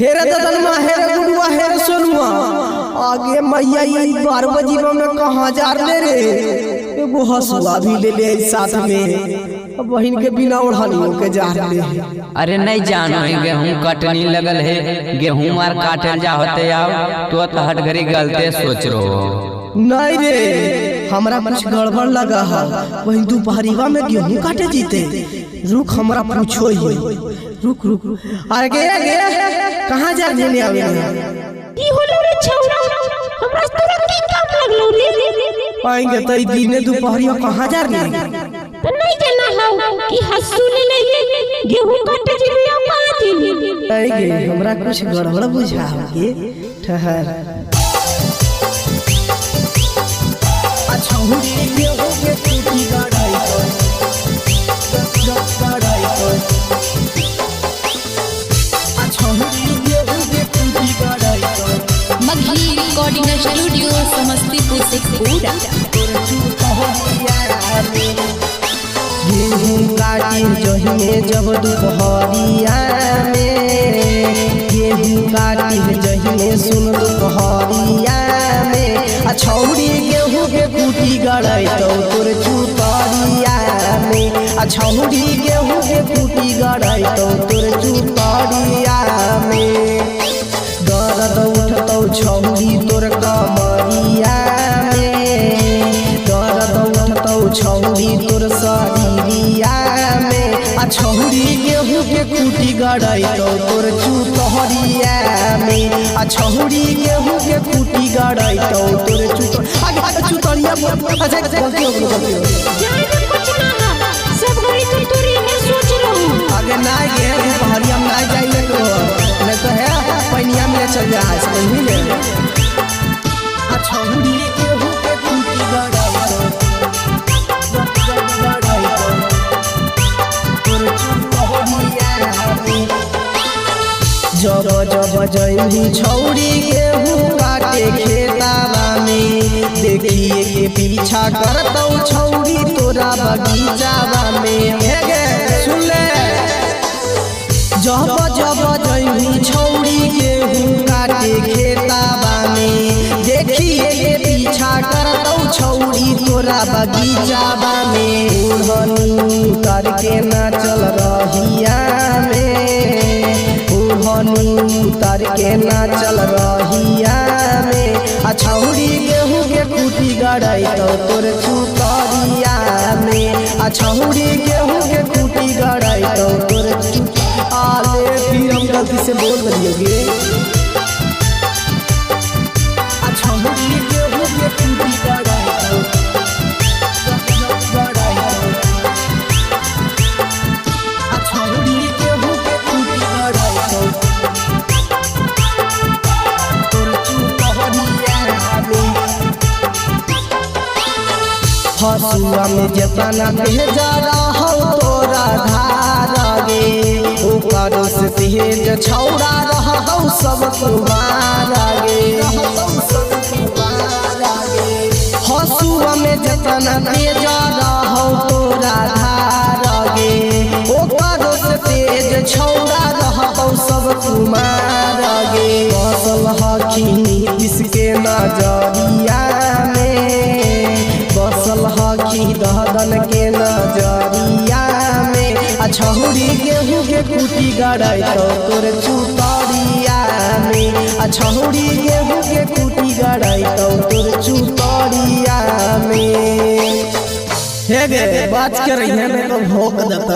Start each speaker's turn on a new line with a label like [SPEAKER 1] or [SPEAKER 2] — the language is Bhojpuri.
[SPEAKER 1] हेरे ददनमा हेरे गुडुआ हेरे सोनुआ आगे मैया ई 12 बजे में कहां जा ले रे एगो हसुआ भी ले ले साथ में बहन के बिना ओढ़ानियों के जा ले।
[SPEAKER 2] अरे नहीं जानो गेहूं कटनी लगल है गेहूं मार काटे जा होते आओ तो हट घरी गलते सोच रहो
[SPEAKER 1] नहीं रे हमरा कुछ गड़बड़ लगा है वही दोपहरीवा में गेहूं काटे जीते रुक हमरा पूछो ही रुक रुक आगे आगे कहां जा लेने आवे
[SPEAKER 3] की होलो रे छौरा हमरा तोरा की काम लगलो रे
[SPEAKER 1] पाएंगे त ई दिने दोपहरिया कहां जा रे
[SPEAKER 3] त नहीं जाना हो कि हसू ले ले गेहूं काटे जीलिया पाजी
[SPEAKER 1] आगे हमरा कुछ गड़बड़ बुझा के ठहर अच्छा हो गेहूं के टूटी गाड़ाई गाड़ाई
[SPEAKER 4] मगही रिकॉर्डिंग स्टूडियो समस्तीपुर से पूरा
[SPEAKER 1] गेहूं काटी जहिने जब दोपहरिया में गेहूं काटी जहिने सुन दोपहरिया में छौड़ी गेहूं के कुटी गड़ाई तो तोर चुतरिया में छौड़ी गेहूं के कुटी गड़ाई तो तोर चुतरिया में दर्द उठतौ छौड़ी तोर कमरिया में दर्द उठतौ छौड़ी तोर शरीरिया में छौड़ी गेहूं के कुटी गड़ाई तो तोर चुतरिया में छौड़ी गेहूं के कुटी गड़ाई तो तोर चुतरिया अच्छा गलती हो गई
[SPEAKER 3] जाने कुछ ना सब घड़ी तो तोरी में सोच रहू
[SPEAKER 1] आगे ना गे दोपहरिया में ना जाइए तो नहीं तो है पनिया में चल जा समझ ले अच्छा हुड़ी गेहूं के कुटी गड़ाई तोर चुतरिया जब जब जइनी छौड़ी गेहूं काटे खेतावा में देखिए के पीछा करतौ छौड़ी तोरा बगीचावा में हे गे सुन ले जब जब जइनी छौड़ी गेहूं काटे खेतावा में देखिए के पीछा करतौ छौड़ी तोरा बगीचावा में ओढ़नी करके ना चल रहिया में उतर के ना चल रहिया में छौड़ी गेहूं के कुटी गड़ाई तो तोर चुतरिया में छौड़ी गेहूं के कुटी गड़ाई तो तोर आले फिर हम गलती से बोल दियोगे छौड़ी गेहूं के कुटी गड़ाई तो हसुआ में जतना भेजा रहो तोरा धार गे ओकर से तेज छौड़ा रहो सब तुम्हार गे हसुआ में जतना भेजा रहो तोरा धार गे ओकर से तेज छौड़ा रहो सब तुम्हार गे बसल हखी किसके नजरिया बसल हखी दहदन के नजरिया में छौड़ी गेहूं के कुटी गड़ाई तो तोर चुतरिया में छौड़ी गेहूं के कुटी गड़ाई तो तोर चुतरिया में हे गे बात कर रही है मैं तो भोग देता